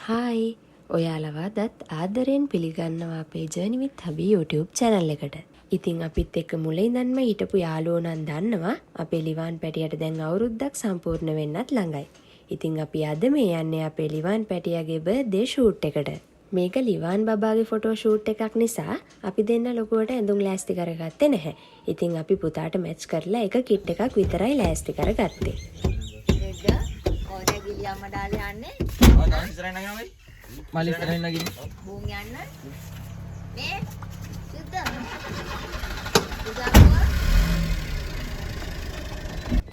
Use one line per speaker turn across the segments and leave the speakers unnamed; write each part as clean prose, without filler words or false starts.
Hi ඔයාලවදත් ආදරයෙන් පිළිගන්නවා අපේ ජර්නි විත් හබි YouTube channel එකට. ඉතින් අපිත් එක්ක මුලින් ඉඳන්ම හිටපු යාළුවෝ නම් දන්නවා අපේ ලිවාන් පැටියට දැන් අවුරුද්දක් සම්පූර්ණ වෙන්නත් ළඟයි. ඉතින් අපි අද මේ යන්නේ අපේ ලිවාන් පැටියාගේ බර්ත්ඩේ ෂූට් එකට. මේක ලිවාන් බබාගේ ෆොටෝ ෂූට් එකක් නිසා අපි දෙන්න ලොකුවට ඇඳුම් ලෑස්ති කරගත්තේ නැහැ. ඉතින් අපි පුතාට මැච් කරලා එක කිට් එකක් විතරයි ලෑස්ති කරගත්තේ.
අම්මා ඩාලේ යන්නේ.
දැන් ඉස්සරහින් නගිනවා මයි. මල්ලි ඉස්සරහින් නගින්න.
බූන් යන්න. මේ සුද්ද.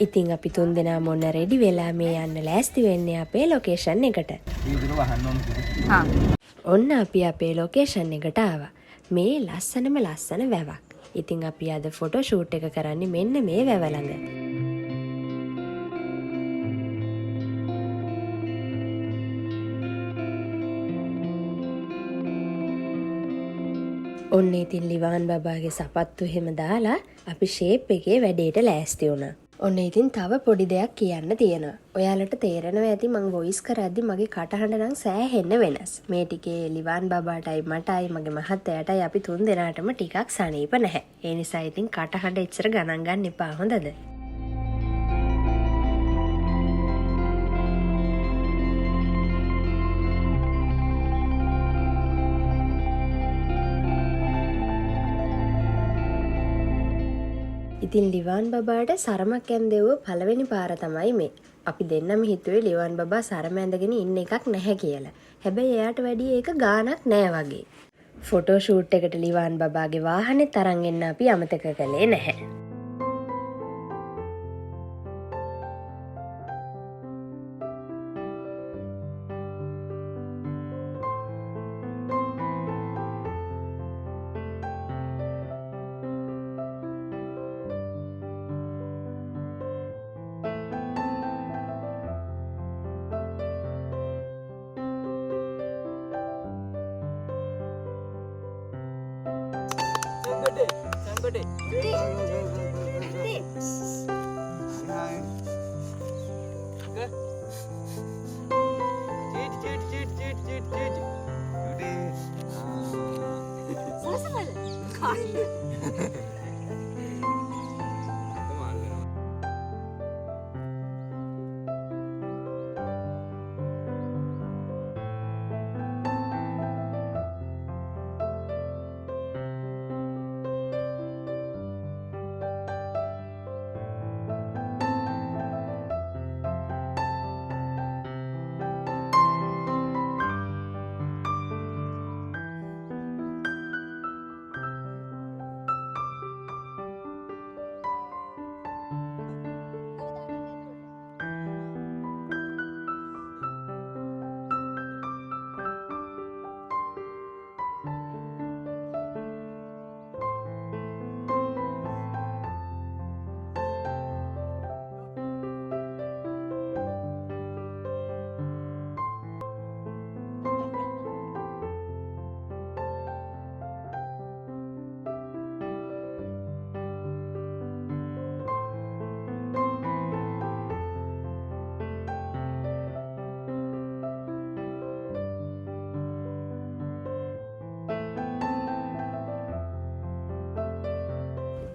ඉතින් අපි තුන්දෙනා මොන රෙඩි වෙලා මේ යන්න ලෑස්ති වෙන්නේ අපේ ලොකේෂන් එකට.
ඊදුර වහන්න ඕනේ.
ඔන්න අපි අපේ ලොකේෂන් එකට ආවා. මේ ලස්සනම ලස්සන වැවක්. ඉතින් අපි අද ෆොටෝ ෂූට් එක කරන්නේ මෙන්න මේ වැව ළඟ. ඔන්න ඉතින් ලිවාන් බබාගේ සපත්තු එහෙම දාලා අපි ෂේප් එකේ වැඩේට ලෑස්ති වුණා. ඔන්න ඉතින් තව පොඩි දෙයක් කියන්න තියෙනවා. ඔයාලට තේරෙනවා ඇති මං වොයිස් කරද්දි මගේ කටහඬ නම් සෑහෙන්න වෙනස්. මේ ටිකේ ලිවාන් බබාටයි මටයි මගේ මහත්තයාටයි අපි තුන් දෙනාටම ටිකක් සනීප නැහැ. ඒ නිසා ඉතින් කටහඬ එච්චර ගණන් ගන්න එපා හොඳද? ඉතින් ලිවාන් බබාට සරමක් ඇන්දෙව්ව පළවෙනි පාර තමයි මේ. අපි දෙන්නම හිතුවේ ලිවාන් බබා සරම ඇඳගෙන ඉන්න එකක් නැහැ කියලා. හැබැයි එයාට වැඩි ඒක ගාණක් නෑ වගේ. ෆොටෝ ෂූට් එකට ලිවාන් බබාගේ වාහනේ තරන් එන්න අපි අමතක කළේ නැහැ.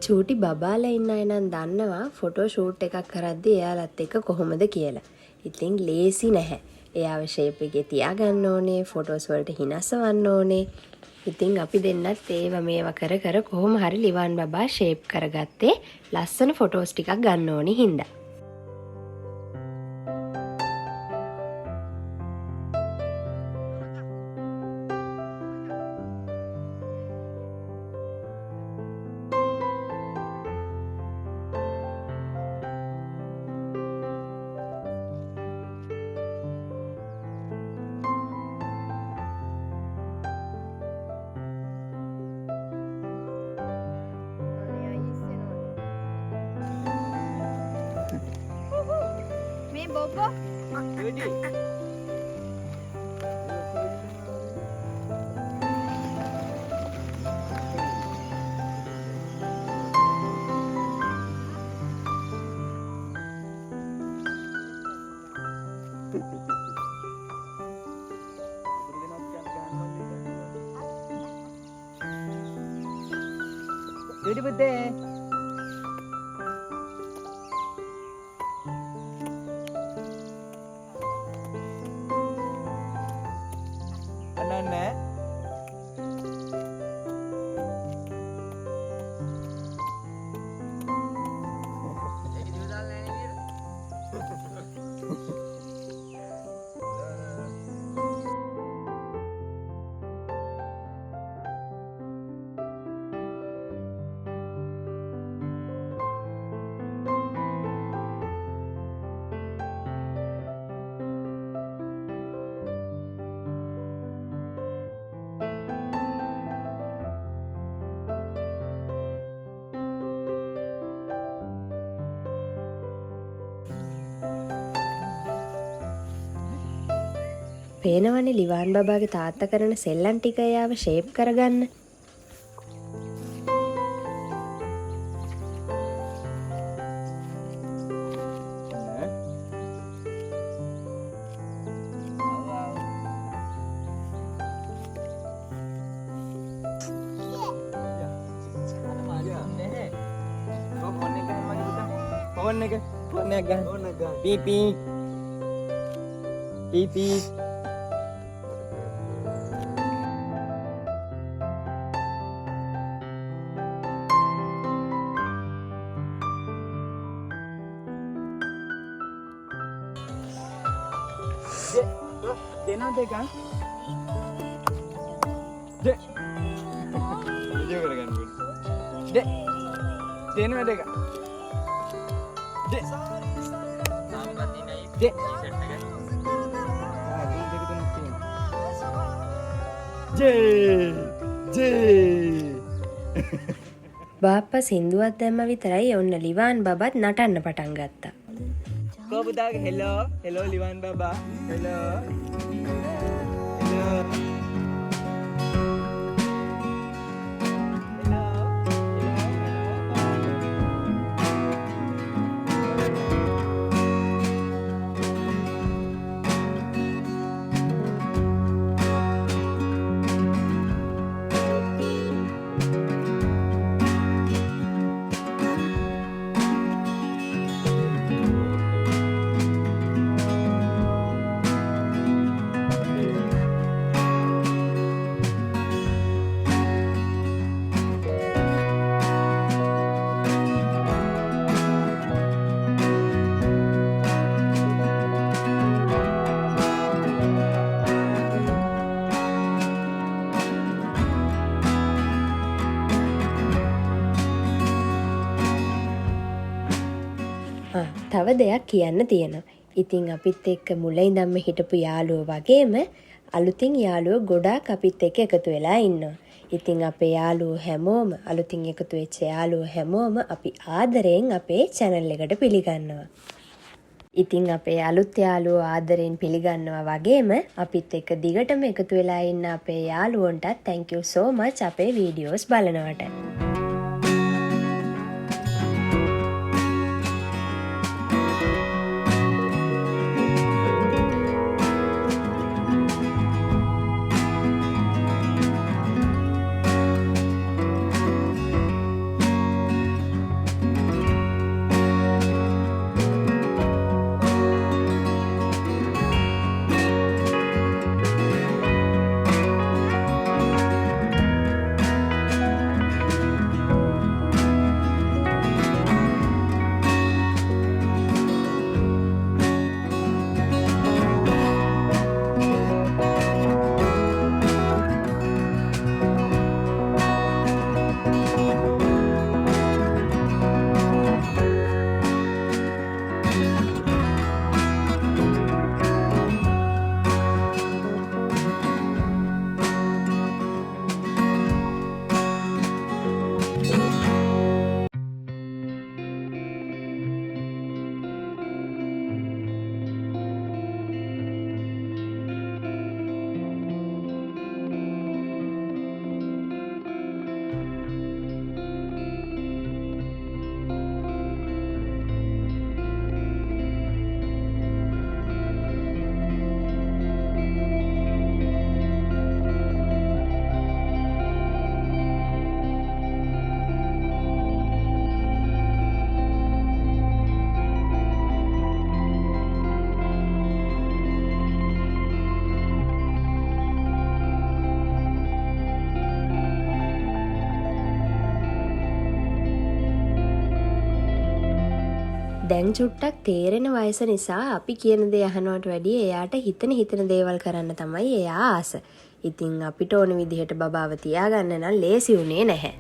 චූටි බබාලා ඉන්න අය නම් දන්නවා ෆොටෝ ෂූට් එකක් කරද්දී එයාලත් එක්ක කොහොමද කියලා. ඉතින් ලේසි නැහැ. එයාව ෂේප් එකේ තියාගන්න ඕනේ, ෆොටෝස් වලට හිනස්සවන්න ඕනේ. ඉතින් අපි දෙන්නත් මේවා කර කර කොහොම හරි ලිවාන් බබා ෂේප් කරගත්තේ ලස්සන ෆොටෝස් ටිකක් ගන්න ඕනේ හින්දා.
Bobo.
Ready? Tuti putih. Anane.
පේනවනේ ලිවාන් බබාගේ තාත්තා කරන සෙල්ලම් ටික එයාව ෂේප් කරගන්න. Phone එක ගන්න. පීපී. පීපී. Dena deka. De. Video කරගන්න ඕනේ. De. Dena deka. De. සාම්පති නයි. De. සෙට් එක. ආ දෙක තුනක් තියෙනවා. ජේ. ජේ. බාප්පා සින්දුවක් දැම්ම විතරයි ඔන්න ලිවාන් බබත් නටන්න පටන් ගත්තා.
Kau budak hello, hello Liwan Baba, hello, hello,
තව දෙයක් කියන්න තියෙනවා. ඉතින් අපිත් එක්ක මුලින් ඉඳන්ම හිටපු යාළුවෝ වගේම අලුතින් යාළුවෝ ගොඩාක් අපිත් එක්ක එකතු වෙලා ඉන්නවා. ඉතින් අපේ යාළුවෝ හැමෝම අලුතින් එකතු වෙච්ච යාළුවෝ හැමෝම අපි ආදරයෙන් අපේ channel එකට පිළිගන්නවා. ඉතින් අපේ අලුත් යාළුවෝ ආදරයෙන් පිළිගන්නවා වගේම අපිත් එක්ක දිගටම එකතු වෙලා ඉන්න අපේ යාළුවන්ටත් thank you so much අපේ videos බලනවට. දැන් චුට්ටක් තේරෙන වයස නිසා අපි කියන දේ අහනවට වැඩිය එයාට හිතන දේවල් කරන්න තමයි එයා ආස. ඉතින් අපිට ඕන විදිහට බබාව තියාගන්න නම් ලේසි වුණේ නැහැ.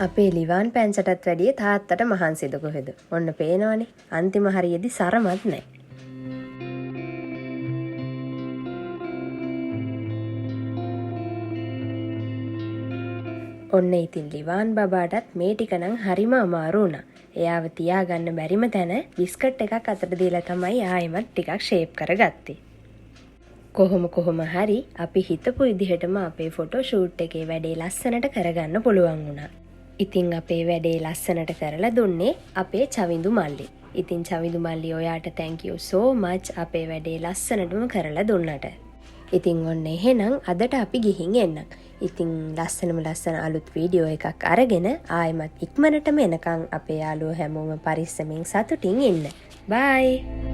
අපේ ලිවාන් පැන්සටත් වැඩිය තාත්තට මහන්සිද කොහෙද. ඔන්න පේනවනේ අන්තිම හරියේදී සරමත් නැහැ. ඔන්න ඉතින් ලිවාන් බබාටත් මේ ටික නම් හරිම අමාරු වුණා. එයාව තියාගන්න බැරිම තැන බිස්කට් එකක් අතට දීලා තමයි ආයෙමත් ටිකක් ෂේප් කරගත්තේ. කොහොම හරි අපි හිතපු විදිහටම අපේ ෆොටෝ ෂූට් එකේ වැඩේ ලස්සනට කරගන්න පුළුවන් වුණා. ඉතින් අපේ වැඩේ ලස්සනට කරලා දුන්නේ අපේ චවිඳු මල්ලි. ඉතින් චවිඳු මල්ලි ඔයාට thank you so much අපේ වැඩේ ලස්සනටම කරලා දුන්නට. ඉතින් ඔන්න එහෙනම් අදට අපි ගිහින් එන්නම්. ඉතින් ලස්සන අලුත් වීඩියෝ එකක් අරගෙන ආයෙමත් ඉක්මනටම එනකන් අපේ යාළුවෝ හැමෝම පරිස්සමෙන් සතුටින් ඉන්න. bye.